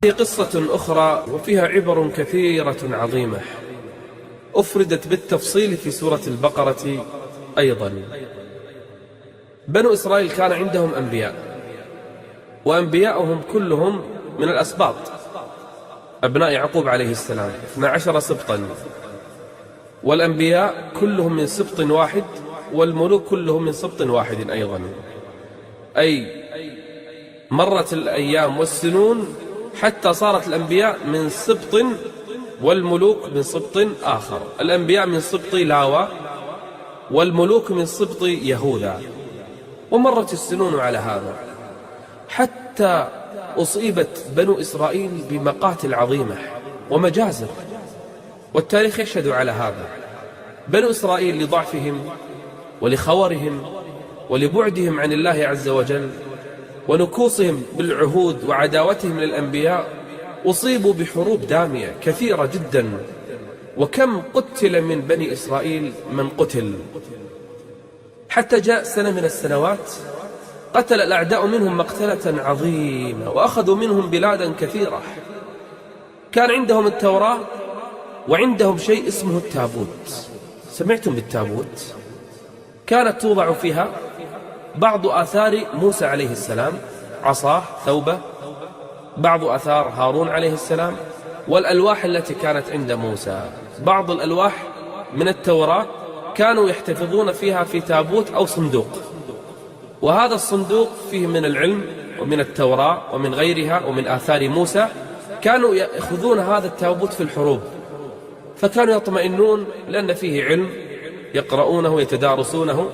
هي قصة أخرى وفيها عبر كثيرة عظيمة أفردت بالتفصيل في سورة البقرة أيضا. بنو إسرائيل كان عندهم أنبياء، وأنبياؤهم كلهم من الأسباط أبناء يعقوب عليه السلام 12 سبطا، والأنبياء كلهم من سبط واحد، والملوك كلهم من سبط واحد أيضا. أي مرت الأيام والسنون حتى صارت الأنبياء من سبط والملوك من سبط آخر. الأنبياء من سبط لاوى والملوك من سبط يهوذا. ومرت السنون على هذا حتى أصيبت بنو إسرائيل بمقاتل عظيمة ومجازر، والتاريخ يشهد على هذا. بنو إسرائيل لضعفهم ولخورهم ولبعدهم عن الله عز وجل ونكوصهم بالعهود وعداوتهم للأنبياء أصيبوا بحروب دامية كثيرة جدا. وكم قتل من بني إسرائيل من قتل، حتى جاء سنة من السنوات قتل الأعداء منهم مقتلة عظيمة وأخذوا منهم بلادا كثيرة. كان عندهم التوراة وعندهم شيء اسمه التابوت. سمعتم بالتابوت؟ كانت توضع فيها بعض آثار موسى عليه السلام، عصاه، ثوبه، بعض آثار هارون عليه السلام، والألواح التي كانت عند موسى. بعض الألواح من التوراة كانوا يحتفظون فيها في تابوت أو صندوق، وهذا الصندوق فيه من العلم ومن التوراة ومن غيرها ومن آثار موسى. كانوا يأخذون هذا التابوت في الحروب، فكانوا يطمئنون لأن فيه علم يقرؤونه يتدارسونه.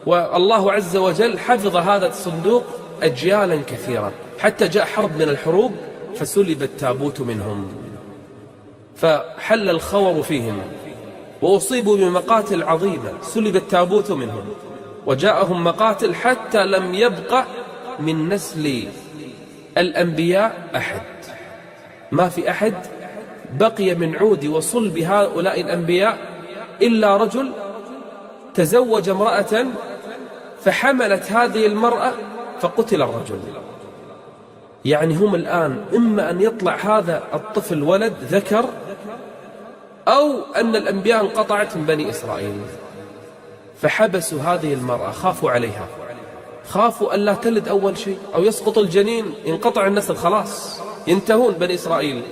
والله عز وجل حفظ هذا الصندوق أجيالا كثيرة، حتى جاء حرب من الحروب فسلب التابوت منهم، فحل الخور فيهم وأصيبوا بمقاتل عظيمة، سلب التابوت منهم، وجاءهم مقاتل حتى لم يبقى من نسل الأنبياء أحد. ما في أحد بقي من عود وصلب هؤلاء الأنبياء إلا رجل تزوج امرأة فحملت هذه المرأة فقتل الرجل. يعني هم الآن إما أن يطلع هذا الطفل ولد ذكر، أو أن الأنبياء انقطعت من بني إسرائيل، فحبسوا هذه المرأة، خافوا عليها، خافوا أن لا تلد أول شيء أو يسقط الجنين، ينقطع النسل، خلاص ينتهون بني إسرائيل،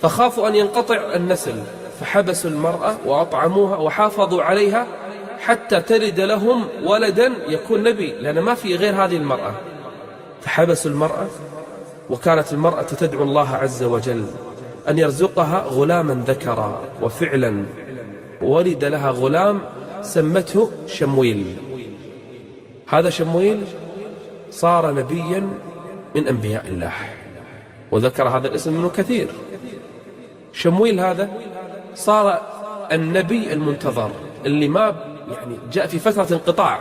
فخافوا أن ينقطع النسل، فحبسوا المرأة وأطعموها وحافظوا عليها حتى تلد لهم ولدا يكون نبي، لأن ما في غير هذه المرأة. فحبسوا المرأة، وكانت المرأة تدعو الله عز وجل أن يرزقها غلاما ذكرا، وفعلا ولد لها غلام سمته شمويل. هذا شمويل صار نبيا من أنبياء الله، وذكر هذا الاسم منه كثير. شمويل هذا صار النبي المنتظر اللي ما جاء في فترة انقطاع،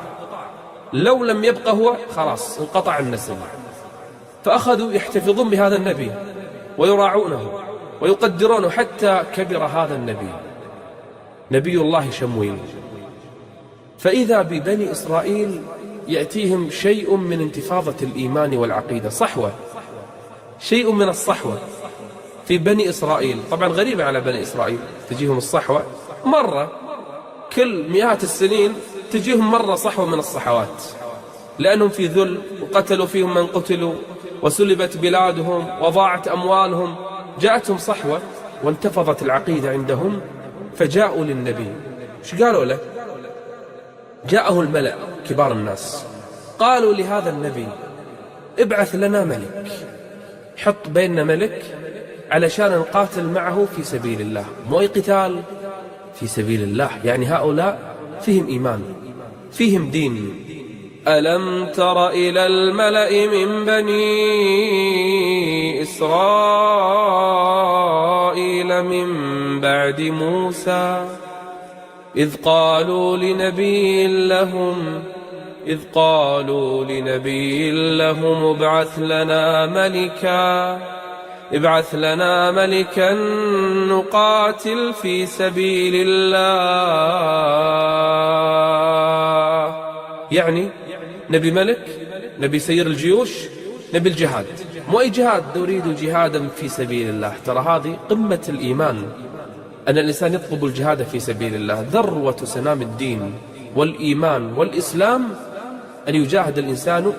لو لم يبقى هو خلاص انقطع النسل. فأخذوا يحتفظون بهذا النبي ويراعونه ويقدرونه حتى كبر هذا النبي، نبي الله شمويل. فإذا ببني إسرائيل يأتيهم شيء من انتفاضة الإيمان والعقيدة، صحوة، شيء من الصحوة في بني إسرائيل. طبعا غريبة على بني إسرائيل تجيهم الصحوة مرة كل مئات السنين، تجيهم مرة صحوة من الصحوات، لأنهم في ذل وقتلوا فيهم من قتلوا وسلبت بلادهم وضاعت أموالهم. جاءتهم صحوة وانتفضت العقيدة عندهم، فجاءوا للنبي. ايش قالوا له؟ جاءه الملأ كبار الناس، قالوا لهذا النبي ابعث لنا ملك، حط بيننا ملك علشان نقاتل معه في سبيل الله. مو أي قتال، في سبيل الله، يعني هؤلاء فيهم إيمان، فيهم دين. ألم تر إلى الملأ من بني إسرائيل من بعد موسى إذ قالوا لنبي لهم ابعث لنا ملكا نقاتل في سبيل الله. يعني نبي ملك، نبي سير الجيوش، نبي الجهاد، مو أي جهاد، نريد جهادا في سبيل الله. ترى هذه قمة الإيمان، أن الإنسان يطلب الجهاد في سبيل الله. ذروة سنام الدين والإيمان والإسلام أن يجاهد الإنسان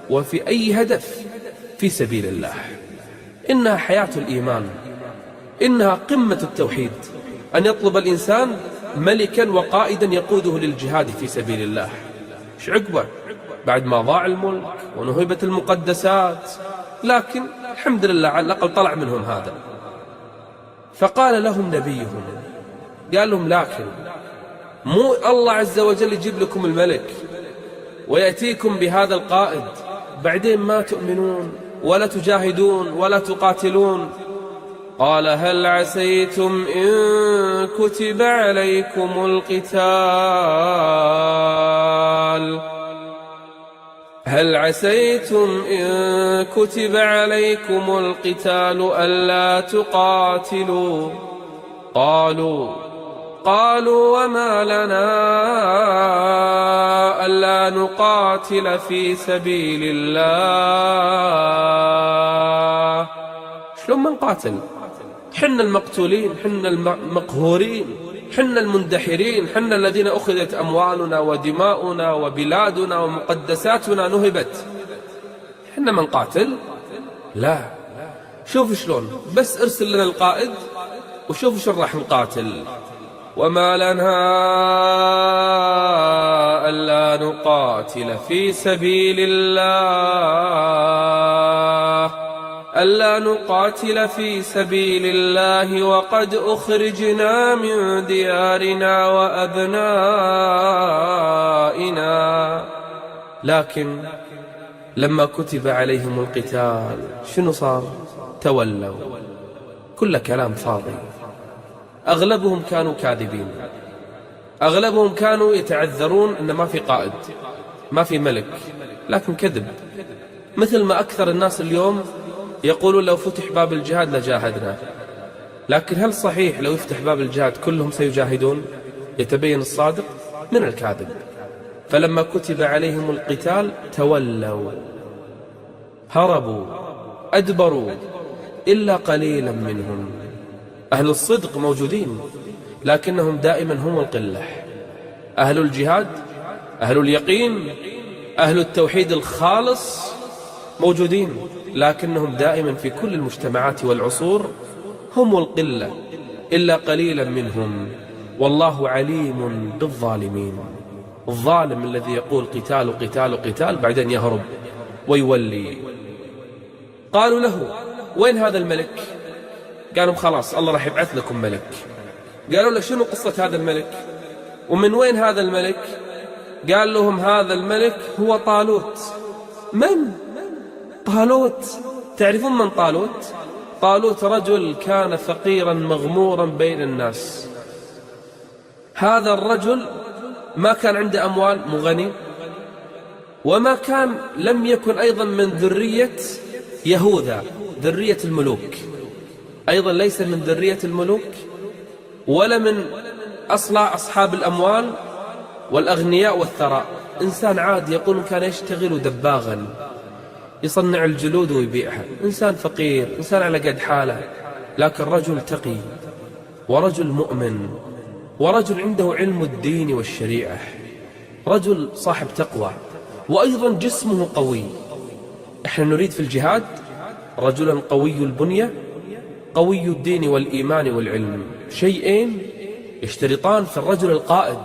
وفي أي هدف في سبيل الله. إنها حياة الإيمان، إنها قمة التوحيد، أن يطلب الإنسان ملكا وقائدا يقوده للجهاد في سبيل الله. إيش عقبه بعد ما ضاع الملك ونهبت المقدسات؟ لكن الحمد لله على الأقل طلع منهم هذا. فقال لهم نبيهم، قال لهم لكن مو الله عز وجل يجيب لكم الملك ويأتيكم بهذا القائد بعدين ما تؤمنون ولا تجاهدون ولا تقاتلون. قال هل عسيتم إن كتب عليكم القتال، هل عسيتم إن كتب عليكم القتال ألا تقاتلوا؟ قالوا وما لنا ألا نقاتل في سبيل الله. شلون ما نقاتل؟ حنا المقتولين، حنا المقهورين، حنا المندحرين، حنا الذين أخذت أموالنا ودماؤنا وبلادنا ومقدساتنا نهبت، حنا ما نقاتل؟ لا. شوف شلون، بس ارسل لنا القائد وشوف شلون راح نقاتل. وما لنا ألا نقاتل في سبيل الله، ألا نقاتل في سبيل الله وقد أخرجنا من ديارنا وأبنائنا. لكن لما كتب عليهم القتال شنو صار؟ تولوا. كل كلام فاضي. أغلبهم كانوا كاذبين، أغلبهم كانوا يتعذرون أن ما في قائد، ما في ملك، لكن كذب. مثل ما أكثر الناس اليوم يقولون لو فتح باب الجهاد لجاهدنا، لكن هل صحيح لو يفتح باب الجهاد كلهم سيجاهدون؟ يتبين الصادق من الكاذب. فلما كتب عليهم القتال تولوا، هربوا، أدبروا، إلا قليلا منهم. أهل الصدق موجودين لكنهم دائما هم القلة. أهل الجهاد، أهل اليقين، أهل التوحيد الخالص موجودين، لكنهم دائما في كل المجتمعات والعصور هم القلة، إلا قليلا منهم. والله عليم بالظالمين. الظالم الذي يقول قتال قتال قتال بعدين يهرب ويولي. قالوا له وين هذا الملك؟ قالوا خلاص الله راح يبعث لكم ملك. قالوا له شنو قصة هذا الملك ومن وين هذا الملك؟ قال لهم هذا الملك هو طالوت. من؟ طالوت. تعرفون من طالوت؟ طالوت رجل كان فقيرا مغمورا بين الناس. هذا الرجل ما كان عنده أموال، مغني، وما كان لم يكن أيضا من ذرية يهوذا، ذرية الملوك، أيضا ليس من ذرية الملوك ولا من أصحاب الأموال والأغنياء والثراء. إنسان عادي، يقول كان يشتغل دباغا يصنع الجلود ويبيعها. إنسان فقير، إنسان على قد حاله، لكن رجل تقي ورجل مؤمن ورجل عنده علم الدين والشريعة، رجل صاحب تقوى، وأيضا جسمه قوي. احنا نريد في الجهاد رجلا قوي البنية، قوي الدين والإيمان والعلم، شيئين يشترطان في الرجل القائد،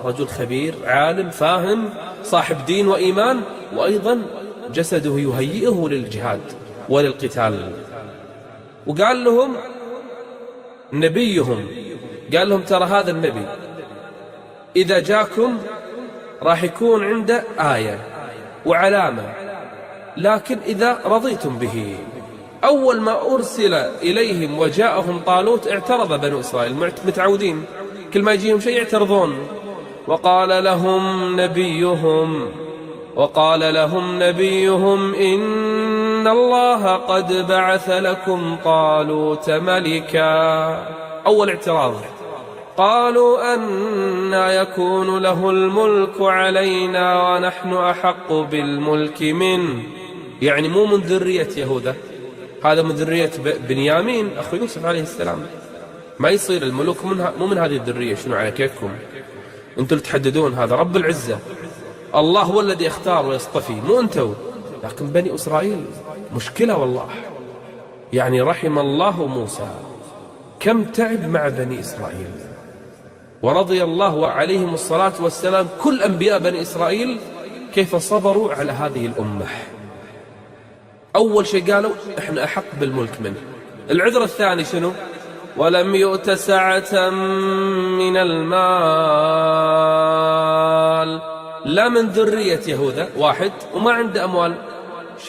رجل خبير عالم فاهم صاحب دين وإيمان، وأيضا جسده يهيئه للجهاد وللقتال. وقال لهم نبيهم، قال لهم ترى هذا النبي إذا جاكم راح يكون عنده آية وعلامة، لكن إذا رضيتم به. أول ما أرسل إليهم وجاءهم طالوت اعترض بنو إسرائيل، متعودين كل ما يجيهم شيء يعترضون. وقال لهم نبيهم إن الله قد بعث لكم طالوت ملكا. أول اعتراض، قالوا أنى يكون له الملك علينا ونحن أحق بالملك منه يعني مو من ذرية يهوذا، هذا من ذرية بنيامين أخو يوسف عليه السلام. ما يصير، الملوك مو من هذه الذرية. شنو على كيفكم أنتوا اللي تحددون؟ هذا رب العزة، الله هو الذي يختار ويصطفي، مو أنتوا. لكن بني إسرائيل مشكلة والله. يعني رحم الله موسى، كم تعب مع بني إسرائيل، ورضي الله عليهم الصلاة والسلام كل أنبياء بني إسرائيل كيف صبروا على هذه الأمة. أول شيء قالوا إحنا أحق بالملك منه. العذر الثاني شنو؟ ولم يؤت سعة من المال، لا من ذرية يهوذا واحد وما عنده أموال.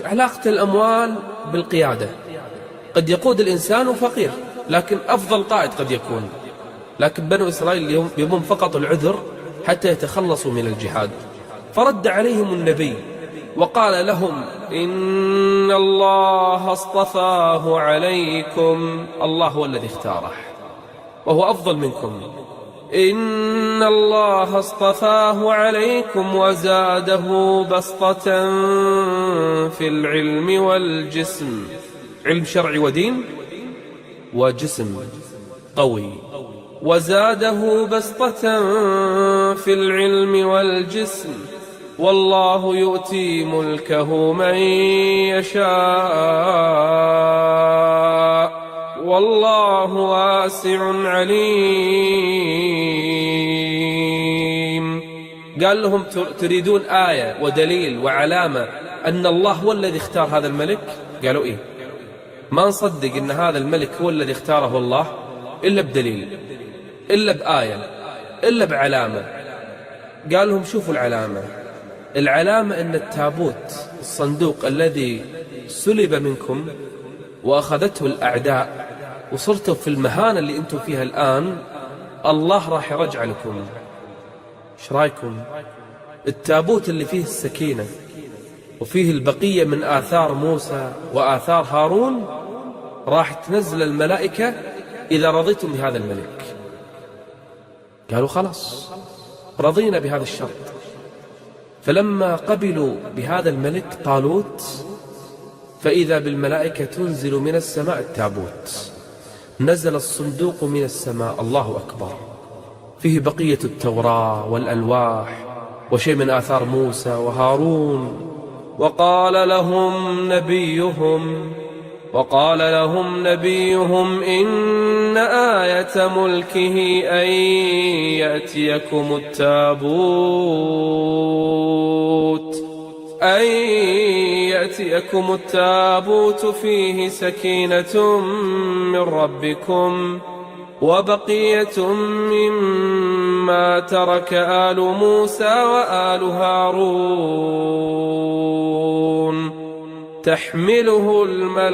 علاقة الأموال بالقيادة؟ قد يقود الإنسان فقير لكن أفضل قائد قد يكون. لكن بنو إسرائيل يبون فقط العذر حتى يتخلصوا من الجهاد. فرد عليهم النبي وقال لهم إن الله اصطفاه عليكم، الله هو الذي اختاره وهو أفضل منكم. إن الله اصطفاه عليكم وزاده بسطة في العلم والجسم، علم شرعي ودين وجسم قوي. وزاده بسطة في العلم والجسم، والله يؤتي ملكه من يشاء والله واسع عليم. قال لهم تريدون آية ودليل وعلامة أن الله هو الذي اختار هذا الملك؟ قالوا إيه، ما نصدق أن هذا الملك هو الذي اختاره الله إلا بدليل، إلا بآية، إلا بعلامة. قال لهم شوفوا العلامة. العلامة أن التابوت، الصندوق الذي سلب منكم وأخذته الأعداء وصرتوا في المهانة اللي أنتم فيها الآن، الله راح يرجع لكم. ايش رايكم؟ التابوت اللي فيه السكينة وفيه البقية من آثار موسى وآثار هارون، راح تنزل الملائكة إذا رضيتم بهذا الملك. قالوا خلاص رضينا بهذا الشرط. فلما قبلوا بهذا الملك طالوت، فإذا بالملائكة تنزل من السماء التابوت. نزل الصندوق من السماء، الله أكبر، فيه بقية التوراة والألواح وشيء من آثار موسى وهارون. وقال لهم نبيهم إن آية ملكه أن يأتيكم التابوت فيه سكينة من ربكم وبقية مما ترك آل موسى وآل هارون تحمله الملائكة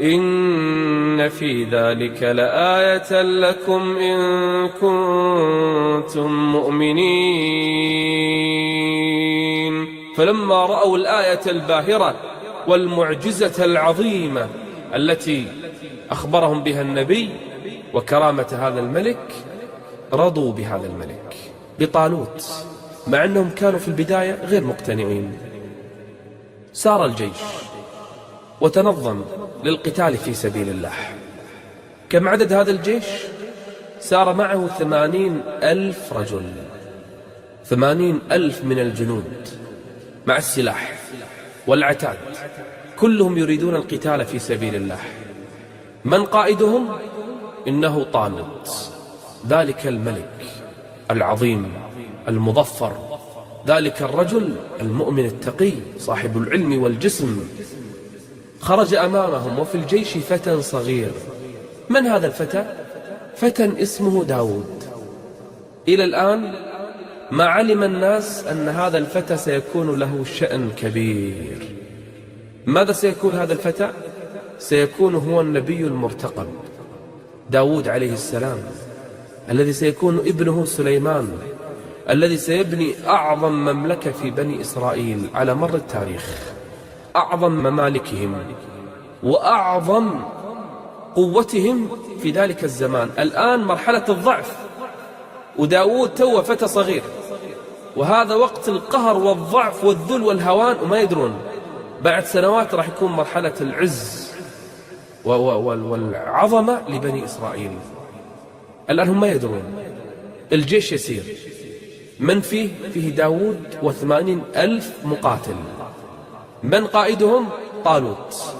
إن في ذلك لآية لكم إن كنتم مؤمنين. فلما رأوا الآية الباهرة والمعجزة العظيمة التي أخبرهم بها النبي وكرامة هذا الملك، رضوا بهذا الملك بطالوت، مع أنهم كانوا في البداية غير مقتنعين. سار الجيش وتنظم للقتال في سبيل الله. كم عدد هذا الجيش؟ سار معه 80,000 رجل، 80,000 من الجنود مع السلاح والعتاد، كلهم يريدون القتال في سبيل الله. من قائدهم؟ إنه طالوت، ذلك الملك العظيم المظفر، ذلك الرجل المؤمن التقي صاحب العلم والجسم. خرج أمامهم وفي الجيش فتى صغير. من هذا الفتى؟ فتى اسمه داود. إلى الآن ما علم الناس أن هذا الفتى سيكون له شأن كبير. ماذا سيكون هذا الفتى؟ سيكون هو النبي المرتقب داود عليه السلام، الذي سيكون ابنه سليمان، الذي سيبني أعظم مملكة في بني إسرائيل على مر التاريخ، أعظم ممالكهم وأعظم قوتهم في ذلك الزمان. الآن مرحلة الضعف، وداود توه فتى صغير، وهذا وقت القهر والضعف والذل والهوان وما يدرون. بعد سنوات راح يكون مرحلة العز والعظمة لبني إسرائيل. الآن هم ما يدرون. الجيش يسير، من فيه داود و80,000 مقاتل. من قائدهم؟ طالوت.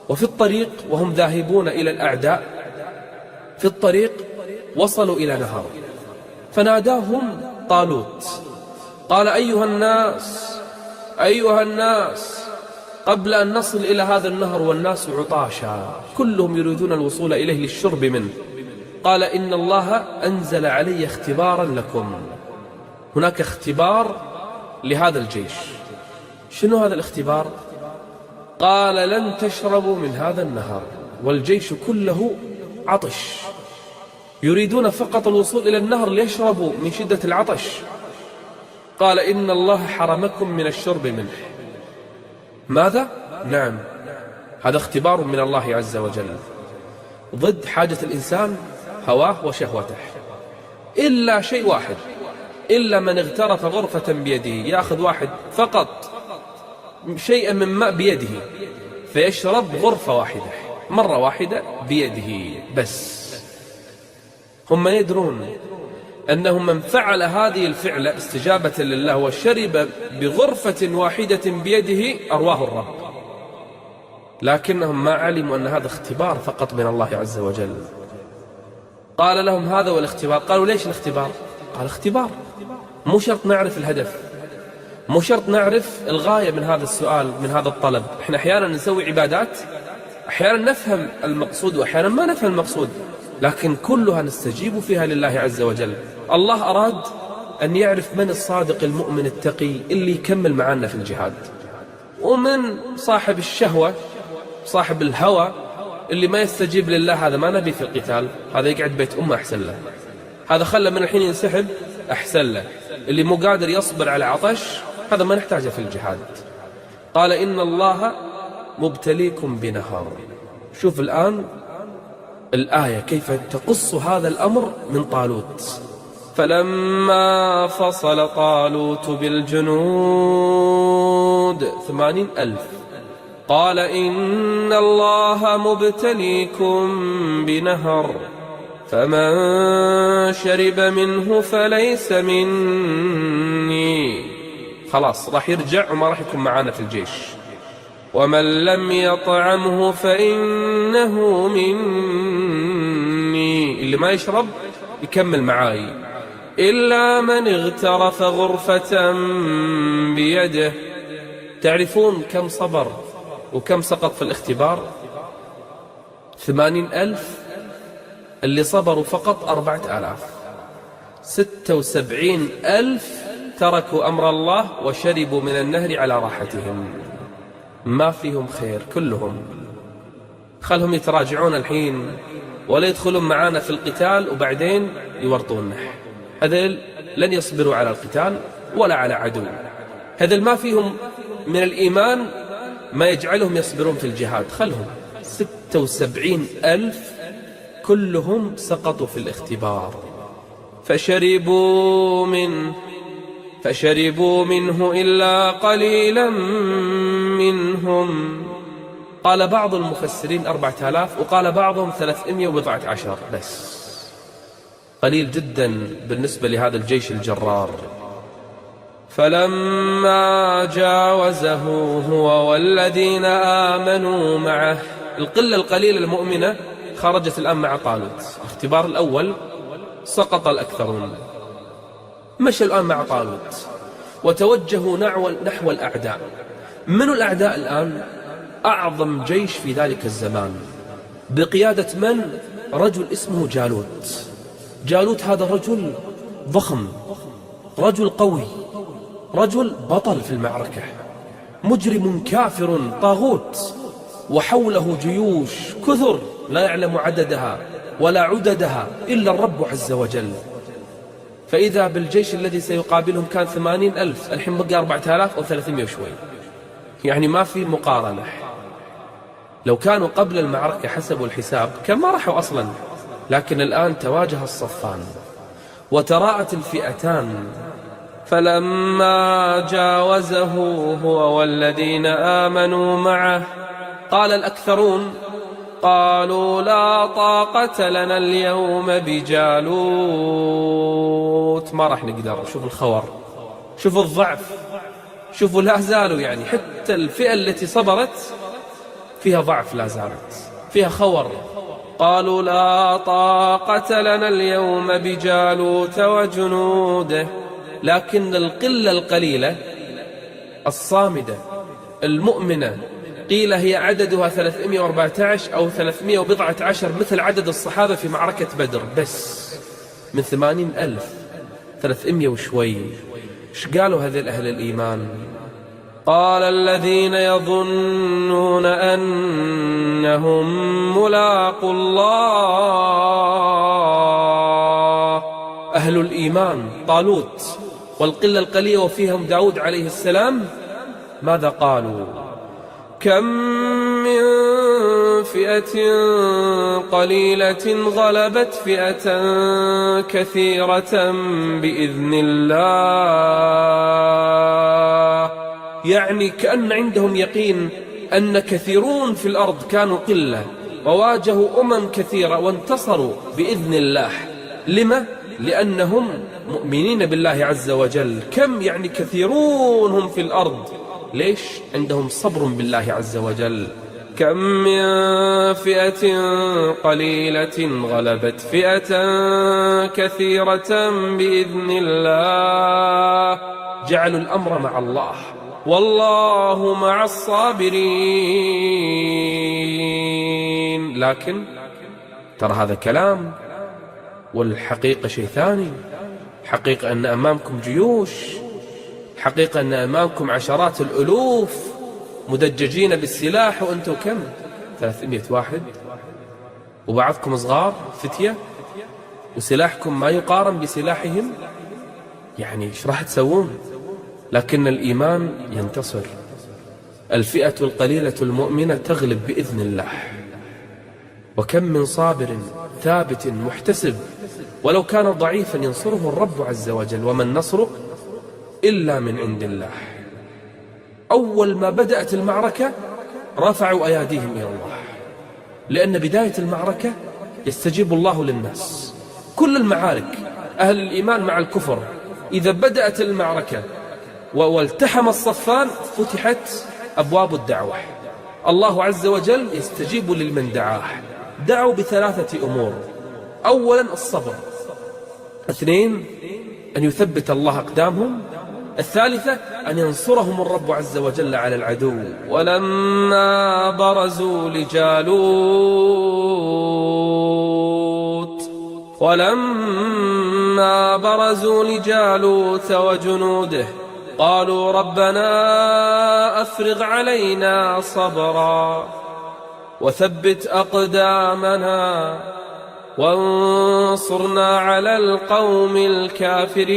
وفي الطريق وهم ذاهبون إلى الأعداء، في الطريق وصلوا إلى نهر، فناداهم طالوت قال: أيها الناس، قبل أن نصل إلى هذا النهر والناس عطاشا كلهم يريدون الوصول إليه للشرب منه، قال: إن الله أنزل علي اختبارا لكم. هناك اختبار لهذا الجيش. شنو هذا الاختبار؟ قال: لن تشربوا من هذا النهر. والجيش كله عطش، يريدون فقط الوصول إلى النهر ليشربوا من شدة العطش. قال: إن الله حرمكم من الشرب منه. ماذا؟ نعم، هذا اختبار من الله عز وجل ضد حاجة الإنسان، هواه وشهوته، إلا شيء واحد، إلا من اغترف غرفة بيده، يأخذ واحد فقط شيئا من ماء بيده فيشرب غرفة واحدة مرة واحدة بيده بس. هم يدرون أنه من فعل هذه الفعلة استجابة لله وشرب بغرفة واحدة بيده أرواه الرب، لكنهم ما علموا أن هذا اختبار فقط من الله عز وجل. قال لهم: هذا والاختبار. قالوا: ليش الاختبار؟ قال: اختبار، مو شرط نعرف الهدف، مو شرط نعرف الغاية من هذا السؤال، من هذا الطلب. احنا أحيانا نسوي عبادات، أحيانا نفهم المقصود وأحيانا ما نفهم المقصود، لكن كلها نستجيب فيها لله عز وجل. الله أراد أن يعرف من الصادق المؤمن التقي اللي يكمل معنا في الجهاد، ومن صاحب الشهوة صاحب الهوى اللي ما يستجيب لله. هذا ما نبي في القتال، هذا يقعد بيت أمه أحسن له، هذا خلى من الحين ينسحب أحسن له. اللي مو قادر يصبر على عطش هذا ما نحتاجه في الجهاد. قال: إن الله مبتليكم بنهر. شوف الآن الآية كيف تقص هذا الأمر من طالوت. فلما فصل طالوت بالجنود 80,000 قال: إن الله مبتليكم بنهر، فمن شرب منه فليس مني. خلاص راح يرجع وما راح يكون معانا في الجيش. ومن لم يطعمه فإنه مني، اللي ما يشرب يكمل معاي، إلا من اغترف غرفة بيده. تعرفون كم صبر وكم سقط في الاختبار؟ 80,000 اللي صبروا فقط 4,000. 76,000 تركوا أمر الله وشربوا من النهر على راحتهم، ما فيهم خير كلهم. خلهم يتراجعون الحين ولا يدخلون معانا في القتال وبعدين يورطون. هذول لن يصبروا على القتال ولا على عدو. هذول ما فيهم من الإيمان ما يجعلهم يصبرون في الجهاد. خلهم 76,000 كلهم سقطوا في الاختبار. فشربوا منه إلا قليلا منهم. قال بعض المفسرين 4,000 وقال بعضهم 314 بس، قليل جدا بالنسبة لهذا الجيش الجرار. فلما جاوزه هو والذين آمنوا معه، القلة القليلة المؤمنة خرجت الآن مع طالوت. الاختبار الأول سقط الأكثرون، مشوا الآن مع طالوت وتوجهوا نحو الأعداء. من الأعداء الآن؟ أعظم جيش في ذلك الزمان بقيادة من؟ رجل اسمه جالوت. جالوت هذا رجل ضخم، رجل قوي، رجل بطل في المعركة، مجرم كافر طاغوت، وحوله جيوش كثر لا يعلم عددها ولا عددها إلا الرب عز وجل. فإذا بالجيش الذي سيقابلهم كان 80,000، الحين بقى 4,300 وشوي، يعني ما في مقارنة. لو كانوا قبل المعركة حسبوا الحساب كان ما راحوا أصلا، لكن الآن تواجه الصفان وتراءت الفئتان، فلما جاوزه هو والذين آمنوا معه قال الأكثرون قالوا لا طاقة لنا اليوم بجالوت. ما راح نقدر. شوف الخور، شوف الضعف، شوفوا لا زالوا يعني حتى الفئة التي صبرت فيها ضعف، لا زالت فيها خور. قالوا لا طاقة لنا اليوم بجالوت وجنوده. لكن القلة القليلة الصامدة المؤمنة قيل هي عددها 314 أو 300 وبضعة عشر مثل عدد الصحابة في معركة بدر، بس من 80,000 300 وشوي. ايش قالوا هذه أهل الإيمان؟ قال الذين يظنون أنهم ملاقوا الله. أهل الإيمان طالوت والقلة القليلة وفيهم داود عليه السلام ماذا قالوا؟ كم من فئة قليلة غلبت فئة كثيرة بإذن الله. يعني كأن عندهم يقين أن كثيرون في الأرض كانوا قلة وواجهوا كثيرة وانتصروا بإذن الله. لما؟ لأنهم مؤمنين بالله عز وجل. كم يعني كثيرون هم في الأرض، ليش؟ عندهم صبر بالله عز وجل. كم من فئة قليلة غلبت فئة كثيرة بإذن الله. جعلوا الأمر مع الله، والله مع الصابرين. لكن ترى هذا كلام، والحقيقة شيء ثاني. حقيقة أن أمامكم جيوش، حقيقة أن أمامكم عشرات الألوف مدججين بالسلاح، وأنتم كم؟ 300 واحد، وبعضكم صغار فتية، وسلاحكم ما يقارن بسلاحهم. يعني ايش راح تسوون؟ لكن الإيمان ينتصر. الفئة القليلة المؤمنة تغلب بإذن الله. وكم من صابر ثابت محتسب ولو كان ضعيفا ينصره الرب عز وجل، وما النصر إلا من عند الله. أول ما بدأت المعركة رفعوا أياديهم إلى الله، لأن بداية المعركة يستجيب الله للناس. كل المعارك أهل الإيمان مع الكفر إذا بدأت المعركة والتحم الصفان فتحت أبواب الدعوة. الله عز وجل يستجيب لمن دعاه. دعوا بثلاثة أمور: أولا الصبر، اثنين أن يثبت الله أقدامهم، الثالثة أن ينصرهم الرب عز وجل على العدو. ولما برزوا لجالوت وجنوده قالوا ربنا أفرغ علينا صبرا وثبت أقدامنا وانصرنا على القوم الكافرين.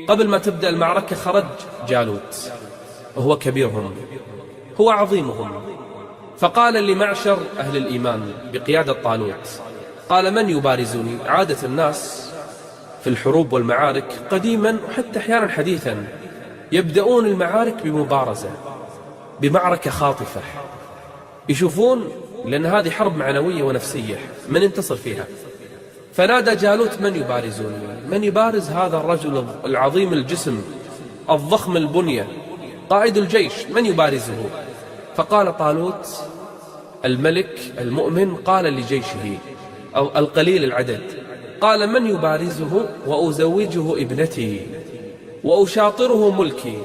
قبل ما تبدأ المعركة خرج جالوت وهو كبيرهم، هو عظيمهم، فقال لمعشر أهل الإيمان بقيادة طالوت، قال: من يبارزني؟ عادة الناس في الحروب والمعارك قديما وحتى أحيانا حديثا يبدأون المعارك بمبارزة، بمعركة خاطفة، يشوفون لأن هذه حرب معنوية ونفسية من ينتصر فيها. فنادى جالوت: من يبارزني؟ من يبارز هذا الرجل العظيم الجسم الضخم البنية قائد الجيش؟ من يبارزه؟ فقال طالوت الملك المؤمن قال لجيشه أو القليل العدد، قال: من يبارزه وأزوجه ابنتي وأشاطره ملكي،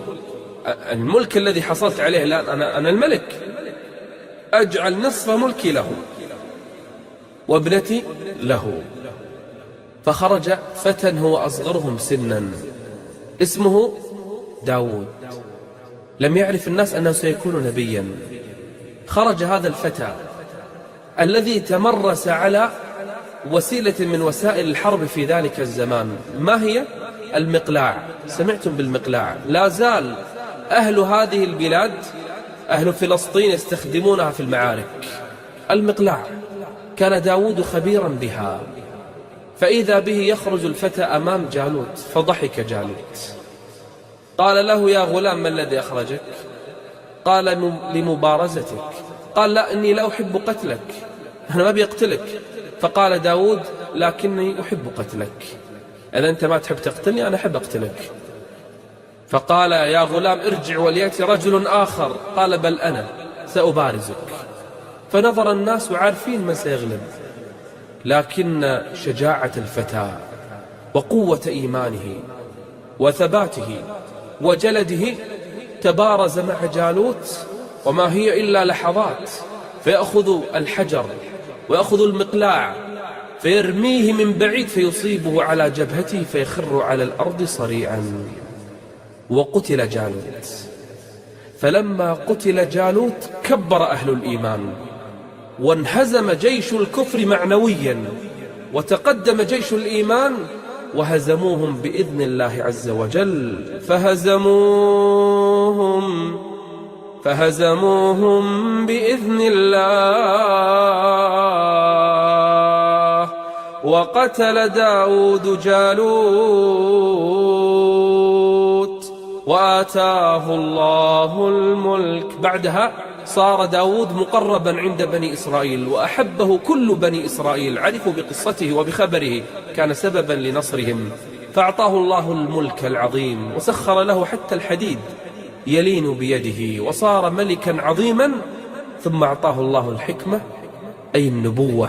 الملك الذي حصلت عليه الآن، أنا الملك، أجعل نصف ملكي له وابنتي له. فخرج فتى هو أصغرهم سنا اسمه داود، لم يعرف الناس أنه سيكون نبيا. خرج هذا الفتى الذي تمرس على وسيلة من وسائل الحرب في ذلك الزمان. ما هي؟ المقلاع. سمعتم بالمقلاع؟ لا زال أهل هذه البلاد، أهل فلسطين، يستخدمونها في المعارك. المقلاع كان داود خبيرا بها، فإذا به يخرج الفتى أمام جالوت، فضحك جالوت. قال له: يا غلام، ما الذي أخرجك؟ قال: لمبارزتك. قال: لا، إني لا أحب قتلك، أنا ما بيقتلك. فقال داود: لكني أحب قتلك. إذا أنت ما تحب تقتلني، أنا أحب أقتلك. فقال: يا غلام، ارجع وليأتي رجل آخر. قال: بل أنا سأبارزك. فنظر الناس عارفين من سيغلب، لكن شجاعة الفتى وقوة إيمانه وثباته وجلده تبارز مع جالوت، وما هي إلا لحظات، فيأخذ الحجر ويأخذ المقلاع فيرميه من بعيد فيصيبه على جبهته فيخر على الأرض صريعا. وقتل جالوت. فلما قتل جالوت كبر أهل الإيمان، وانهزم جيش الكفر معنويا، وتقدم جيش الإيمان وهزموهم بإذن الله عز وجل. فهزموهم بإذن الله. وقتل داود جالوت وآتاه الله الملك. بعدها صار داود مقربا عند بني إسرائيل، وأحبه كل بني إسرائيل، عرفوا بقصته وبخبره، كان سببا لنصرهم. فأعطاه الله الملك العظيم، وسخر له حتى الحديد يلين بيده، وصار ملكا عظيما. ثم أعطاه الله الحكمة، أي النبوة.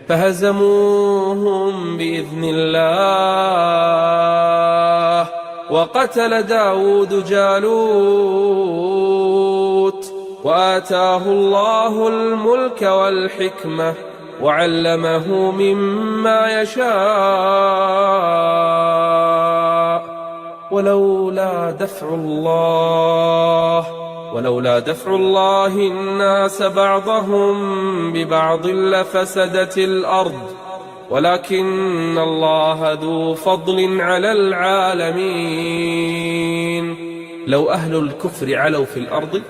فهزموهم بإذن الله. وقتل داود جالوت وآتاه الله الملك والحكمة وعلمه مما يشاء. ولولا دفع الله الناس بعضهم ببعض لفسدت الأرض، ولكن الله ذو فضل على العالمين. لو أهل الكفر علوا في الأرض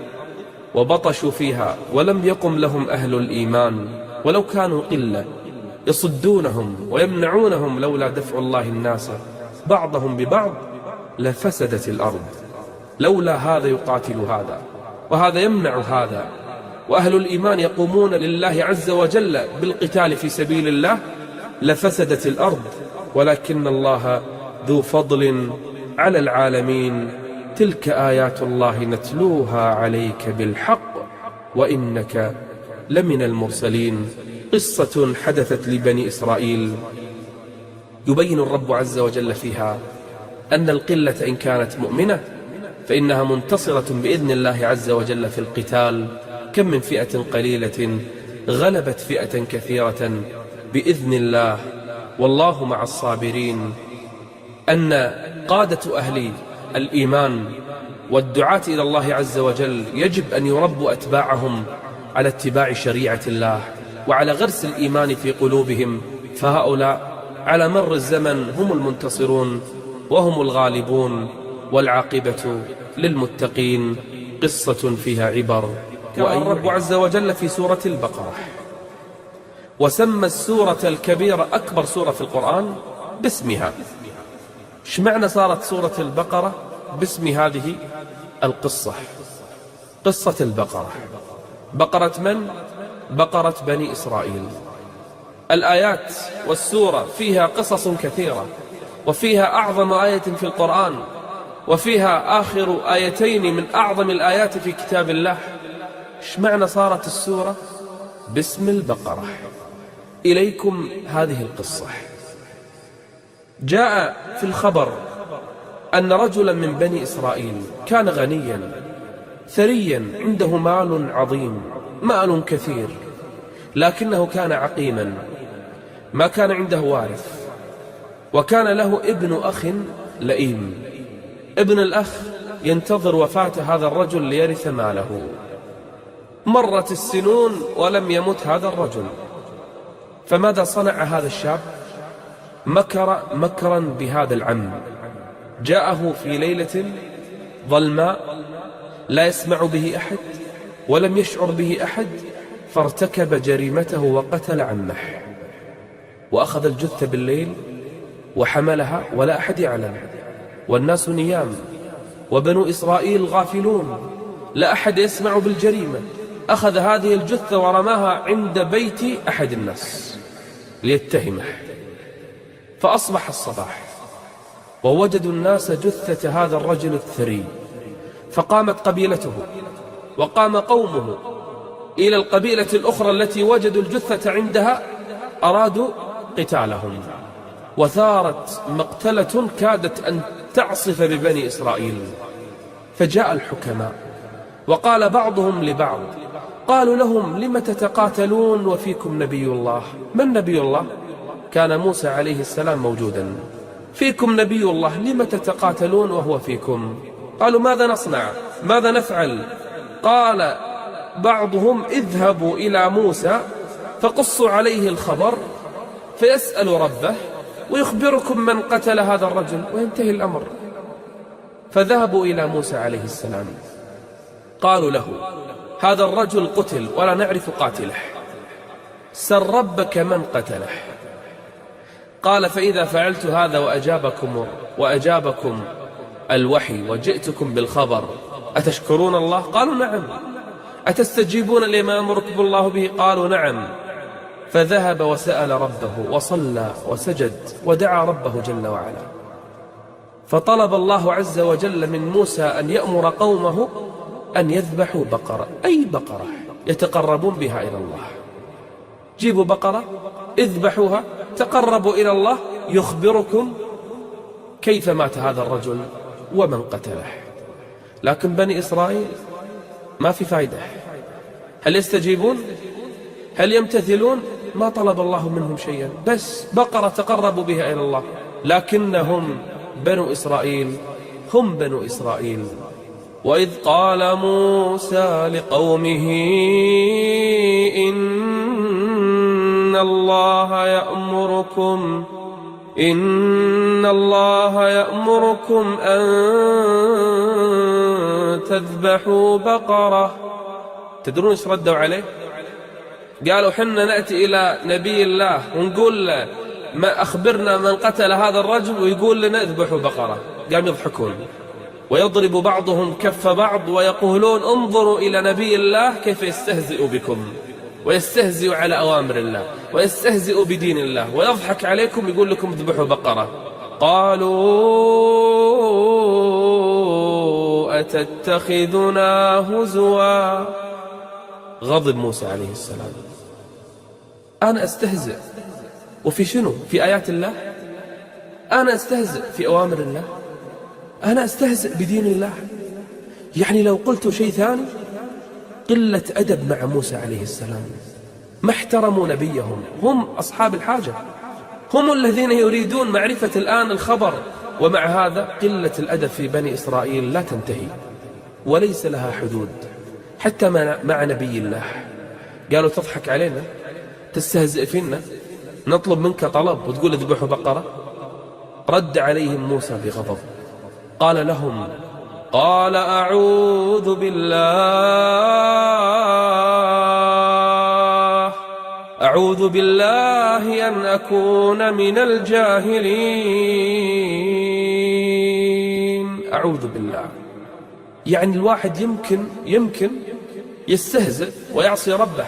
وبطشوا فيها ولم يقم لهم أهل الإيمان، ولو كانوا قلة يصدونهم ويمنعونهم، لولا دفع الله الناس بعضهم ببعض لفسدت الأرض. لولا هذا يقاتل هذا، وهذا يمنع هذا، وأهل الإيمان يقومون لله عز وجل بالقتال في سبيل الله، لفسدت الأرض. ولكن الله ذو فضل على العالمين. تلك آيات الله نتلوها عليك بالحق وإنك لمن المرسلين. قصة حدثت لبني إسرائيل يبين الرب عز وجل فيها أن القلة إن كانت مؤمنة فإنها منتصرة بإذن الله عز وجل في القتال. كم من فئة قليلة غلبت فئة كثيرة بإذن الله، والله مع الصابرين. أن قادة أهل الإيمان والدعاة إلى الله عز وجل يجب أن يربوا أتباعهم على اتباع شريعة الله وعلى غرس الإيمان في قلوبهم، فهؤلاء على مر الزمن هم المنتصرون وهم الغالبون، والعاقبة للمتقين. قصة فيها عبر. والرب عز وجل في سورة البقرة وسمى السورة الكبيرة أكبر سورة في القرآن باسمها. ايش معنى صارت سورة البقرة باسم هذه القصة؟ قصة البقرة. بقرة من؟ بقرة بني إسرائيل. الآيات والسورة فيها قصص كثيرة، وفيها أعظم آية في القرآن، وفيها آخر آيتين من أعظم الآيات في كتاب الله. ايش معنى صارت السورة باسم البقرة؟ إليكم هذه القصة. جاء في الخبر أن رجلا من بني إسرائيل كان غنيا ثريا، عنده مال عظيم، مال كثير، لكنه كان عقيما، ما كان عنده وارث، وكان له ابن أخ لئيم. ابن الأخ ينتظر وفاة هذا الرجل ليرث ماله. مرت السنون ولم يمت هذا الرجل، فماذا صنع هذا الشاب؟ مكر مكرا بهذا العم. جاءه في ليلة ظلماء لا يسمع به أحد ولم يشعر به أحد، فارتكب جريمته وقتل عمه. وأخذ الجثة بالليل وحملها ولا أحد يعلم، والناس نيام، وبنو إسرائيل غافلون، لا أحد يسمع بالجريمة. أخذ هذه الجثة ورماها عند بيت أحد الناس ليتهمه. فأصبح الصباح ووجدوا الناس جثة هذا الرجل الثري، فقامت قبيلته وقام قومه إلى القبيلة الأخرى التي وجدوا الجثة عندها، أرادوا قتالهم، وثارت مقتلة كادت أن تعصف ببني إسرائيل. فجاء الحكماء وقال بعضهم لبعض، قالوا لهم: لم تتقاتلون وفيكم نبي الله؟ من نبي الله؟ كان موسى عليه السلام موجودا. فيكم نبي الله، لم تتقاتلون وهو فيكم؟ قالوا: ماذا نصنع؟ ماذا نفعل؟ قال بعضهم: اذهبوا إلى موسى فقصوا عليه الخبر فيسأل ربه ويخبركم من قتل هذا الرجل وينتهي الأمر. فذهبوا إلى موسى عليه السلام، قالوا له: هذا الرجل قتل ولا نعرف قاتله، سل ربك من قتله. قال: فإذا فعلت هذا وأجابكم الوحي وجئتكم بالخبر أتشكرون الله؟ قالوا: نعم. أتستجيبون لما أمركم الله به؟ قالوا: نعم. فذهب وسأل ربه وصلى وسجد ودعا ربه جل وعلا، فطلب الله عز وجل من موسى أن يأمر قومه أن يذبحوا بقرة، أي بقرة يتقربون بها إلى الله. جيبوا بقرة اذبحوها تقربوا إلى الله، يخبركم كيف مات هذا الرجل ومن قتله. لكن بني إسرائيل ما في فايدة. هل يستجيبون؟ هل يمتثلون؟ ما طلب الله منهم شيئا، بس بقرة تقربوا بها إلى الله. لكنهم بنو إسرائيل هم بنو إسرائيل. وإذ قال موسى لقومه إن الله يأمركم أن تذبحوا بقرة. تدرون ايش ردوا عليه؟ قالوا: حنا نأتي إلى نبي الله ونقول له ما أخبرنا من قتل هذا الرجل، ويقول لنا اذبحوا بقرة. قاموا يضحكون ويضرب بعضهم كف بعض ويقولون: انظروا إلى نبي الله كيف يستهزئ بكم ويستهزئ على أوامر الله ويستهزئ بدين الله، ويضحك عليكم يقول لكم اذبحوا بقرة. قالوا: أتتخذنا هزوا. غضب موسى عليه السلام: أنا أستهزئ وفي شنو؟ في آيات الله؟ أنا أستهزئ في أوامر الله؟ أنا أستهزئ بدين الله؟ يعني لو قلت شيء ثاني قلة أدب مع موسى عليه السلام. ما احترموا نبيهم، هم أصحاب الحاجة، هم الذين يريدون معرفة الآن الخبر. ومع هذا قلة الأدب في بني إسرائيل لا تنتهي وليس لها حدود، حتى مع نبي الله. قالوا: تضحك علينا، تستهزئ فينا، نطلب منك طلب وتقول اذبحوا بقرة؟ رد عليهم موسى بغضب، قال لهم: أعوذ بالله أن أكون من الجاهلين. أعوذ بالله. يعني الواحد يمكن يستهزئ ويعصي ربه،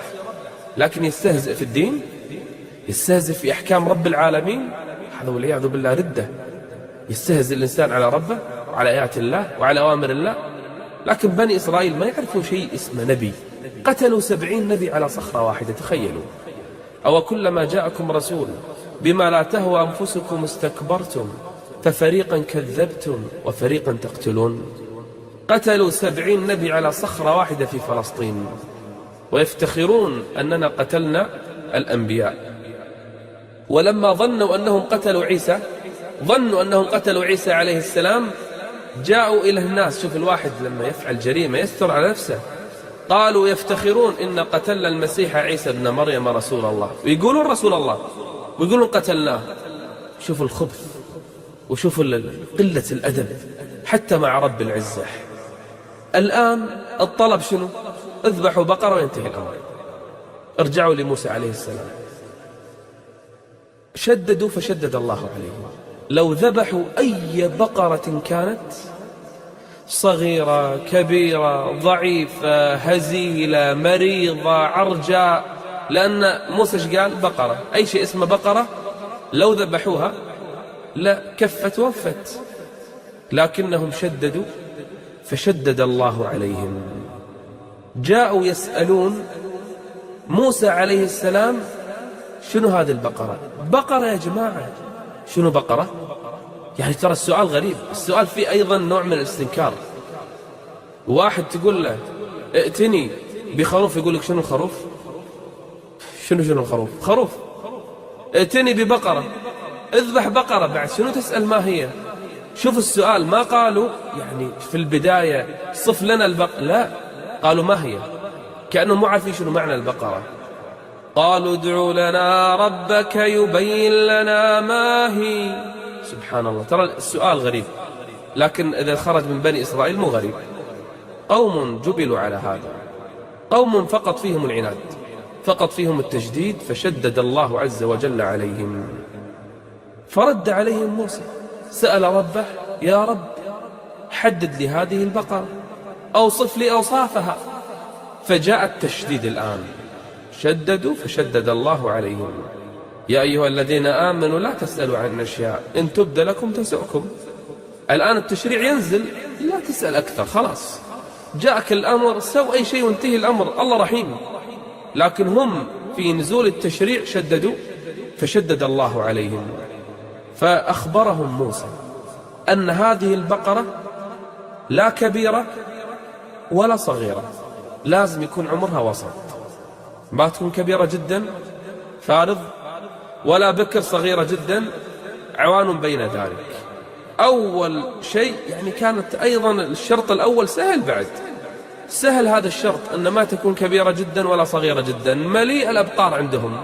لكن يستهزئ في الدين، يستهزئ في أحكام رب العالمين، هذا والعياذ بالله ردة. يستهزئ الإنسان على ربه وعلى آيات الله وعلى أوامر الله. لكن بني إسرائيل ما يعرفوا شيء اسمه نبي. قتلوا 70 نبي على صخرة واحدة، تخيلوا. أو كلما جاءكم رسول بما لا تهوى أنفسكم استكبرتم ففريقا كذبتم وفريقا تقتلون. قتلوا 70 نبي على صخرة واحدة في فلسطين، ويفتخرون أننا قتلنا الأنبياء. ولما ظنوا أنهم قتلوا عيسى عليه السلام، جاءوا إلى الناس. شوف الواحد لما يفعل جريمة يستر على نفسه. قالوا يفتخرون إن قتلنا المسيح عيسى ابن مريم رسول الله، ويقولون رسول الله ويقولون قتلناه. شوفوا الخبث وشوفوا قلة الأدب حتى مع رب العزة. الآن الطلب شنو؟ اذبحوا بقرة وينتهي الأمر. ارجعوا لموسى عليه السلام. شددوا فشدد الله عليهم. لو ذبحوا أي بقرة كانت، صغيرة كبيرة ضعيفة هزيلة مريضة عرجاء، لأن موسى قال بقرة، أي شيء اسمه بقرة لو ذبحوها لا كفت وفت، لكنهم شددوا فشدد الله عليهم. جاءوا يسألون موسى عليه السلام شنو هذه البقرة؟ بقرة يا جماعة، شنو بقرة؟ يعني ترى السؤال غريب، السؤال فيه أيضا نوع من الاستنكار. واحد تقول له ائتني بخروف، يقول لك شنو الخروف؟ شنو الخروف؟ خروف. ائتني ببقرة، اذبح بقرة بعد، شنو تسأل ما هي؟ شوف السؤال، ما قالوا يعني في البداية صف لنا البقرة، لا، قالوا ما هي، كأنهم مو عارفين شنو معنى البقرة. قالوا ادع لنا ربك يبين لنا ما هي. سبحان الله، ترى السؤال غريب، لكن إذا خرج من بني إسرائيل مو غريب. قوم جبلوا على هذا، قوم فقط فيهم العناد، فقط فيهم التجديد، فشدد الله عز وجل عليهم. فرد عليهم موسى، سأل ربه يا رب حدد لي هذه البقرة، أوصف لي أوصافها. فجاء التشديد الآن، شددوا فشدد الله عليهم. يا أيها الذين آمنوا لا تسألوا عن أشياء إن تبد لكم تسؤكم. الآن التشريع ينزل، لا تسأل أكثر، خلاص جاءك الأمر، سووا أي شيء وانتهي الأمر، الله رحيم. لكن هم في نزول التشريع شددوا فشدد الله عليهم. فأخبرهم موسى أن هذه البقرة لا كبيرة ولا صغيرة، لازم يكون عمرها وسط، ما تكون كبيرة جدا فارض ولا بكر صغيرة جدا عوان بين ذلك. أول شيء يعني كانت أيضا الشرط الأول سهل، بعد سهل هذا الشرط، أن ما تكون كبيرة جدا ولا صغيرة جدا، مليء الأبقار عندهم،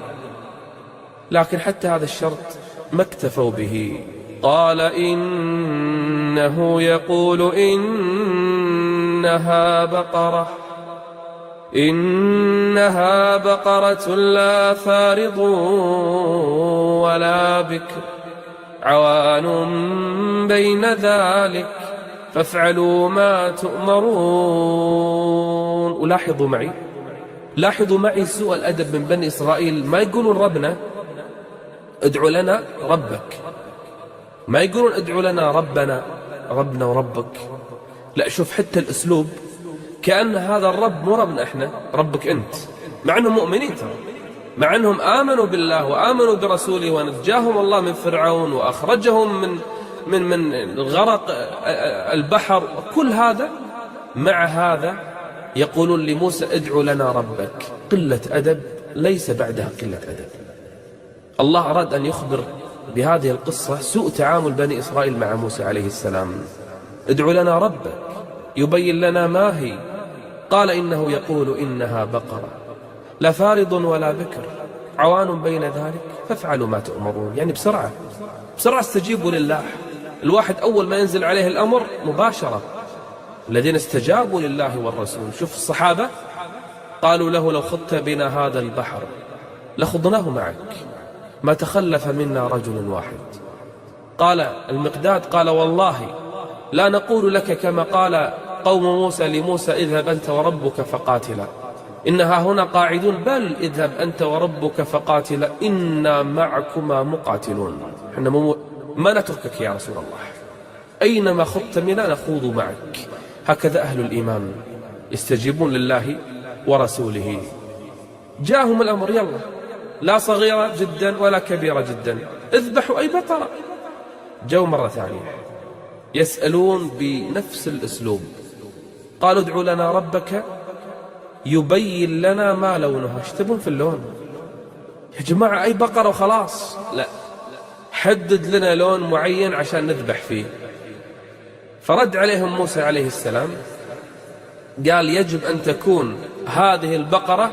لكن حتى هذا الشرط ما اكتفوا به. قال إنه يقول إنها بقرة لا فارض ولا بكر عوان بين ذلك فافعلوا ما تؤمرون. ولاحظوا معي سوء الأدب من بني إسرائيل، ما يقولون ربنا ادعو لنا ربك، ما يقولون ادعو لنا ربنا وربك، لا، شوف حتى الأسلوب، كأن هذا الرب مو ربنا احنا، ربك أنت، مع أنهم مؤمنين ترى، مع أنهم آمنوا بالله وآمنوا برسوله ونجاهم الله من فرعون وأخرجهم من الغرق البحر، كل هذا، مع هذا يقولون لموسى ادعو لنا ربك. قلة أدب ليس بعدها قلة أدب. الله أراد أن يخبر بهذه القصة سوء تعامل بني إسرائيل مع موسى عليه السلام. ادعو لنا ربك يبين لنا ما هي. قال إنه يقول إنها بقرة لا فارض ولا بكر عوان بين ذلك فافعلوا ما تؤمرون. يعني بسرعة استجيبوا لله. الواحد أول ما ينزل عليه الأمر مباشرة، الذين استجابوا لله والرسول. شوف الصحابة قالوا له لو خضت بنا هذا البحر لخضناه معك ما تخلف منا رجل واحد. قال المقداد قال والله لا نقول لك كما قال قوم موسى لموسى اذهب أنت وربك فقاتلا إنها هنا قاعدون، بل اذهب أنت وربك فقاتلا إنا معكما مقاتلون. احنا ما نتركك يا رسول الله، أينما خضت منا نخوض معك. هكذا أهل الإيمان يستجيبون لله ورسوله. جاءهم الأمر، يلا لا صغيرة جدا ولا كبيرة جدا، اذبحوا أي بقرة. جو مرة ثانية يسألون بنفس الأسلوب، قالوا ادعوا لنا ربك يبين لنا ما لونها. ايش تبون في اللون يا جماعة؟ أي بقرة وخلاص؟ لا، حدد لنا لون معين عشان نذبح فيه. فرد عليهم موسى عليه السلام قال يجب أن تكون هذه البقرة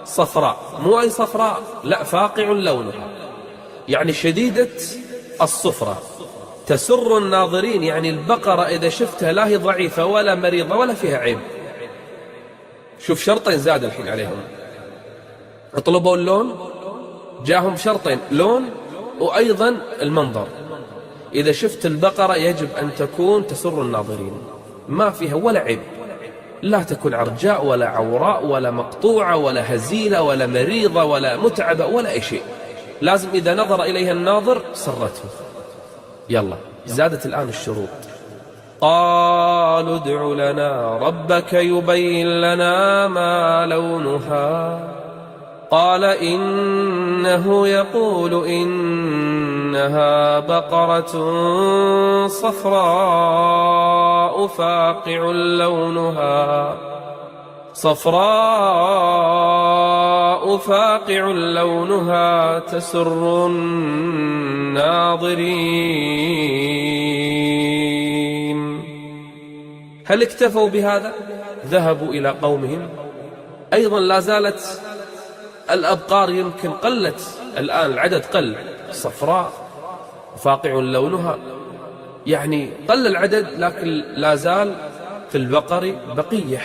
صفراء، مو أي صفراء، لا، فاقع لونها، يعني شديدة الصفرة تسر الناظرين. يعني البقرة إذا شفتها لا هي ضعيفة ولا مريضة ولا فيها عيب. شوف شرطين زاد الحين عليهم، اطلبوا اللون، جاهم شرطين، لون وأيضا المنظر، إذا شفت البقرة يجب أن تكون تسر الناظرين، ما فيها ولا عيب، لا تكون عرجاء ولا عوراء ولا مقطوعة ولا هزيلة ولا مريضة ولا متعبة ولا أي شيء، لازم إذا نظر إليها الناظر سرته. يلا زادت الآن الشروط. قالوا ادع لنا ربك يبين لنا ما لونها، قال إنه يقول إنها بقرة صفراء فاقع لونها تسر الناظرين. هل اكتفوا بهذا؟ ذهبوا إلى قومهم. أيضا لا زالت الأبقار يمكن قلت الآن، العدد قل، صفراء فاقع لونها، يعني قل العدد، لكن لا زال في البقر بقية.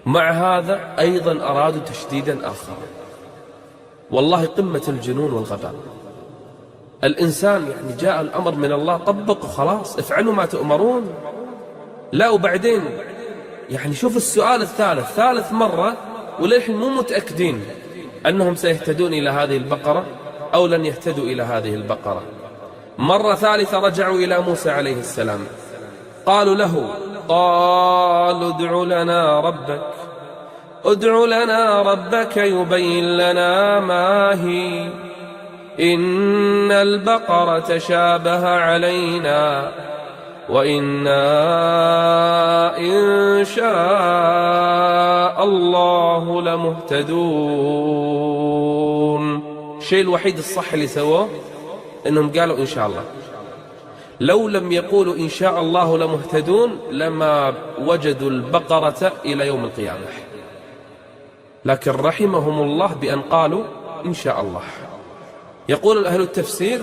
مع هذا أيضا أرادوا تشديدا آخر، والله قمة الجنون والغباء. الإنسان يعني جاء الأمر من الله، طبقوا خلاص، افعلوا ما تؤمرون. لا وبعدين يعني شوف السؤال الثالث، ثالث مرة وللحين مو متأكدين أنهم سيهتدون إلى هذه البقرة أو لن يهتدوا إلى هذه البقرة. مرة ثالثة رجعوا إلى موسى عليه السلام، قالوا ادع لنا ربك يبين لنا ما هي، إن البقرة تشابه علينا وإنا إن شاء الله لمهتدون. الشيء الوحيد الصح اللي سووه إنهم قالوا إن شاء الله. لو لم يقولوا إن شاء الله لمهتدون لما وجدوا البقرة إلى يوم القيامة، لكن رحمهم الله بأن قالوا إن شاء الله. يقول أهل التفسير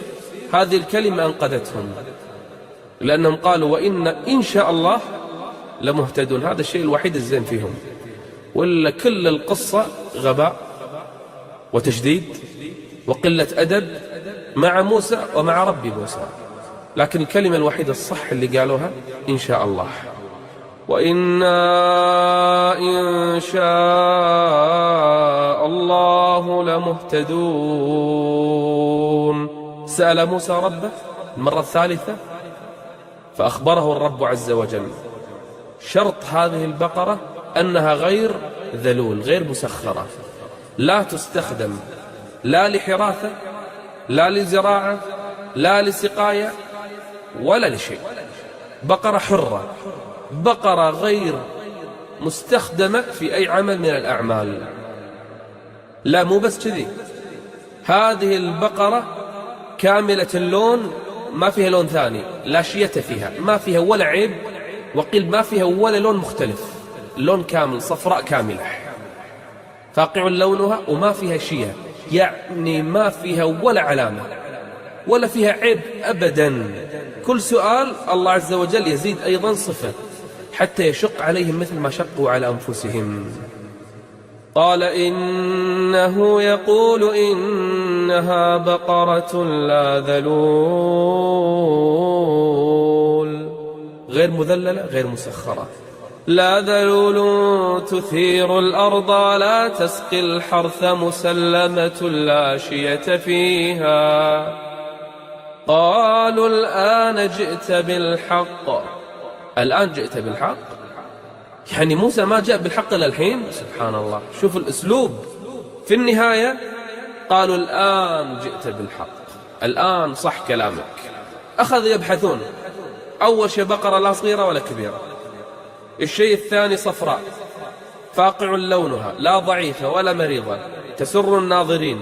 هذه الكلمة أنقذتهم، لأنهم قالوا وإن إن شاء الله لمهتدون، هذا الشيء الوحيد الزين فيهم، ولا كل القصة غباء وتشديد وقلة أدب مع موسى ومع رب موسى. لكن الكلمة الوحيدة الصح اللي قالوها إن شاء الله، وإنا إن شاء الله لمهتدون. سأل موسى ربه المرة الثالثة فأخبره الرب عز وجل شرط هذه البقرة أنها غير ذلول، غير مسخرة، لا تستخدم لا لحراثة لا لزراعة لا لسقاية ولا لشيء، بقرة حرة، بقرة غير مستخدمة في أي عمل من الأعمال. لا مو بس كذي، هذه البقرة كاملة اللون، ما فيها لون ثاني، لا شية فيها، ما فيها ولا عيب، وقيل ما فيها ولا لون مختلف، اللون كامل، صفراء كاملة فاقع لونها، وما فيها شية، يعني ما فيها ولا علامة ولا فيها عيب أبدا. كل سؤال الله عز وجل يزيد أيضا صفة حتى يشق عليهم مثل ما شقوا على أنفسهم. قال إنه يقول إنها بقرة لا ذلول، غير مذللة غير مسخرة، لا ذلول تثير الأرض لا تسقي الحرث مسلمة لا شية فيها. قالوا الآن جئت بالحق. الآن جئت بالحق، يعني موسى ما جاء بالحق إلى الحين؟ سبحان الله، شوف الأسلوب. في النهاية قالوا الآن جئت بالحق، الآن صح كلامك. أخذوا يبحثون، أول شيء بقرة لا صغيرة ولا كبيرة، الشيء الثاني صفراء فاقع لونها، لا ضعيفة ولا مريضة، تسر الناظرين،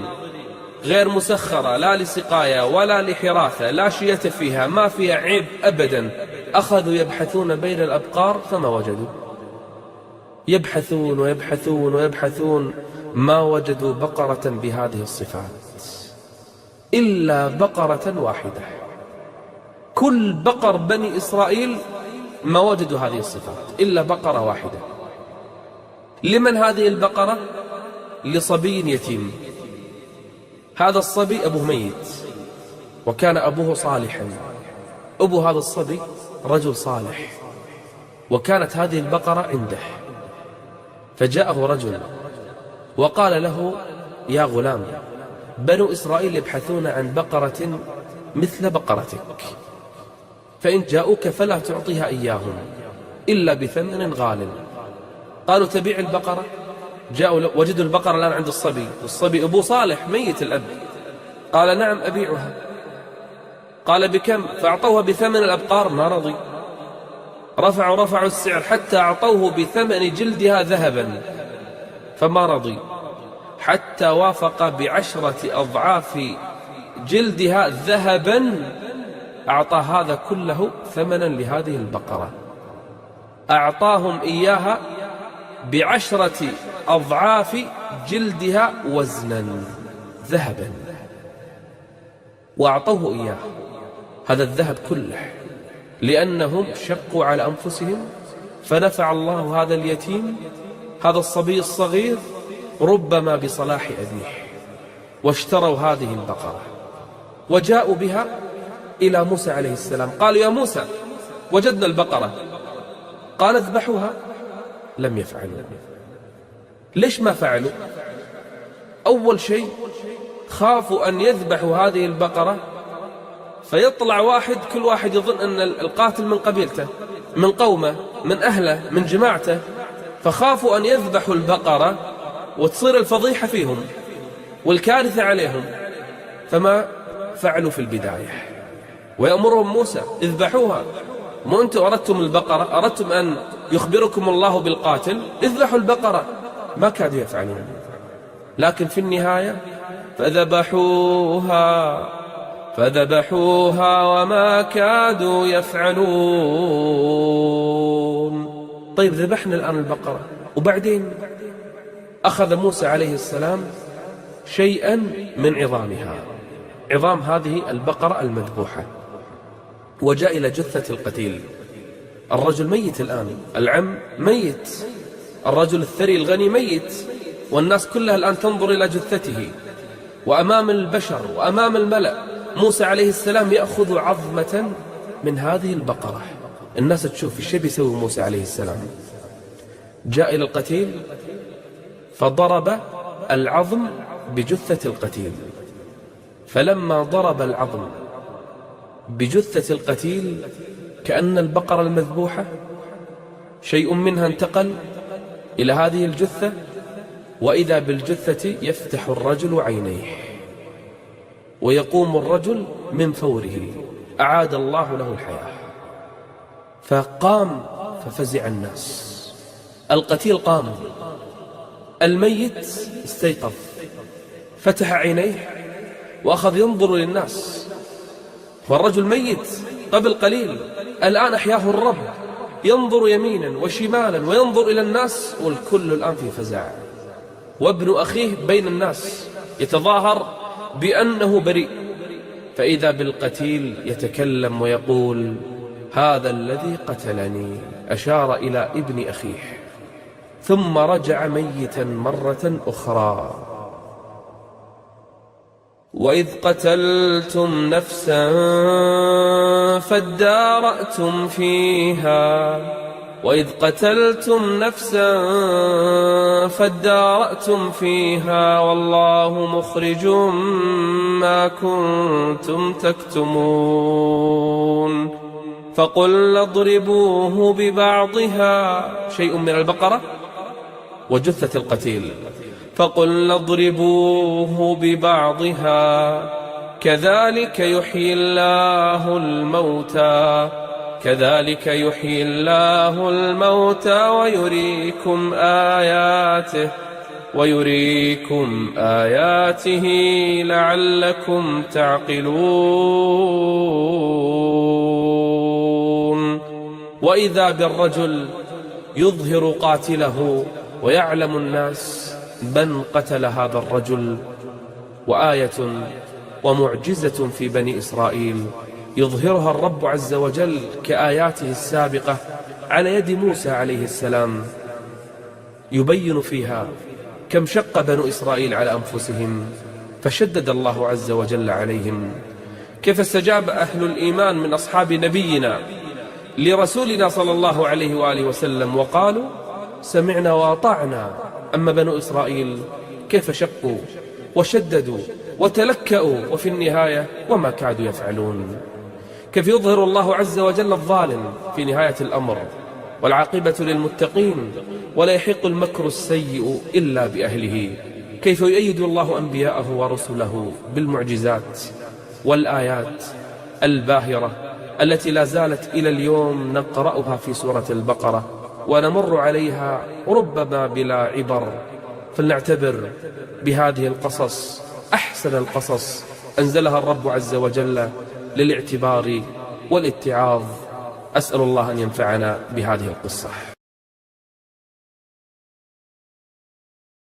غير مسخرة لا لسقاية ولا لحراثة، لا شية فيها، ما فيها عيب أبدا. أخذوا يبحثون بين الأبقار فما وجدوا، يبحثون ويبحثون ويبحثون، ما وجدوا بقرة بهذه الصفات إلا بقرة واحدة. كل بقر بني إسرائيل ما وجدوا هذه الصفات إلا بقرة واحدة. لمن هذه البقرة؟ لصبي يتيم، هذا الصبي أبوه ميت، وكان أبوه صالحا. أبو هذا الصبي رجل صالح، وكانت هذه البقرة عنده. فجاءه رجل وقال له: يا غلام، بنو إسرائيل يبحثون عن بقرة مثل بقرتك، فإن جاءوك فلا تعطيها إياهم إلا بثمن غال. قالوا: تبيع البقرة؟ جاءوا وجدوا البقرة الآن عند الصبي، والصبي أبو صالح ميت الأب. قال: نعم أبيعها. قال: بكم؟ فأعطوها بثمن الأبقار، ما رضي. رفعوا السعر حتى أعطوه بثمن جلدها ذهبا، فما رضي، حتى وافق ب10 أضعاف جلدها ذهبا. أعطى هذا كله ثمنا لهذه البقرة، أعطاهم إياها ب10 أضعاف جلدها وزنا ذهبا، وأعطوه إياه هذا الذهب كله لأنهم شقوا على أنفسهم. فنفع الله هذا اليتيم، هذا الصبي الصغير، ربما بصلاح أبيه، واشتروا هذه البقرة وجاءوا بها إلى موسى عليه السلام. قالوا: يا موسى، وجدنا البقرة. قال: اذبحوها. لم يفعلوا. ليش ما فعلوا؟ أول شيء خافوا أن يذبحوا هذه البقرة فيطلع واحد، كل واحد يظن أن القاتل من قبيلته، من قومه، من أهله، من جماعته، فخافوا أن يذبحوا البقرة وتصير الفضيحة فيهم والكارثة عليهم، فما فعلوا في البداية. ويأمرهم موسى: اذبحوها. مو أنتم أردتم البقرة، أردتم أن يخبركم الله بالقاتل، اذبحوا البقرة. ما كادوا يفعلون، لكن في النهاية فذبحوها وما كادوا يفعلون. طيب، ذبحنا الآن البقرة، وبعدين أخذ موسى عليه السلام شيئا من عظامها، عظام هذه البقرة المذبوحة، وجاء إلى جثة القتيل. الرجل ميت الآن، العم ميت، الرجل الثري الغني ميت، والناس كلها الآن تنظر إلى جثته، وأمام البشر وأمام الملأ موسى عليه السلام يأخذ عظمة من هذه البقرة. الناس تشوف الشيء بيسوي موسى عليه السلام. جاء إلى القتيل فضرب العظم بجثة القتيل، فلما ضرب العظم بجثة القتيل كأن البقرة المذبوحة شيء منها انتقل إلى هذه الجثة، وإذا بالجثة يفتح الرجل عينيه ويقوم الرجل من فوره، أعاد الله له الحياة. فقام ففزع الناس. القتيل قام، الميت استيقظ، فتح عينيه وأخذ ينظر للناس، والرجل ميت قبل قليل، الآن أحياه الرب، ينظر يمينا وشمالا وينظر إلى الناس، والكل الآن في فزع. وابن أخيه بين الناس يتظاهر بأنه بريء، فإذا بالقتيل يتكلم ويقول: هذا الذي قتلني، أشار إلى ابن أخيه، ثم رجع ميتا مرة أخرى. وإذ قتلتم نفسا فادارأتم فيها والله مخرج ما كنتم تكتمون. فقلنا اضربوه ببعضها، شيء من البقرة وجثة القتيل، فقلنا اضربوه ببعضها كذلك يحيي الله الموتى ويريكم آياته لعلكم تعقلون. وإذا بالرجل يظهر قاتله ويعلم الناس من قتل هذا الرجل، وآية ومعجزة في بني إسرائيل يظهرها الرب عز وجل كآياته السابقة على يد موسى عليه السلام، يبين فيها كم شق بنو إسرائيل على أنفسهم، فشدد الله عز وجل عليهم كيف استجاب أهل الإيمان من أصحاب نبينا لرسولنا صلى الله عليه وآله وسلم وقالوا سمعنا وأطعنا. أما بنو إسرائيل كيف شقوا وشددوا وتلكأوا وفي النهاية وما كادوا يفعلون. كيف يظهر الله عز وجل الظالم في نهاية الأمر والعاقبة للمتقين ولا يحق المكر السيء إلا بأهله. كيف يؤيد الله أنبياءه ورسله بالمعجزات والآيات الباهرة التي لا زالت إلى اليوم نقرأها في سورة البقرة ونمر عليها ربما بلا عبر. فلنعتبر بهذه القصص أحسن القصص أنزلها الرب عز وجل للاعتبار والاتعاظ. أسأل الله أن ينفعنا بهذه القصة.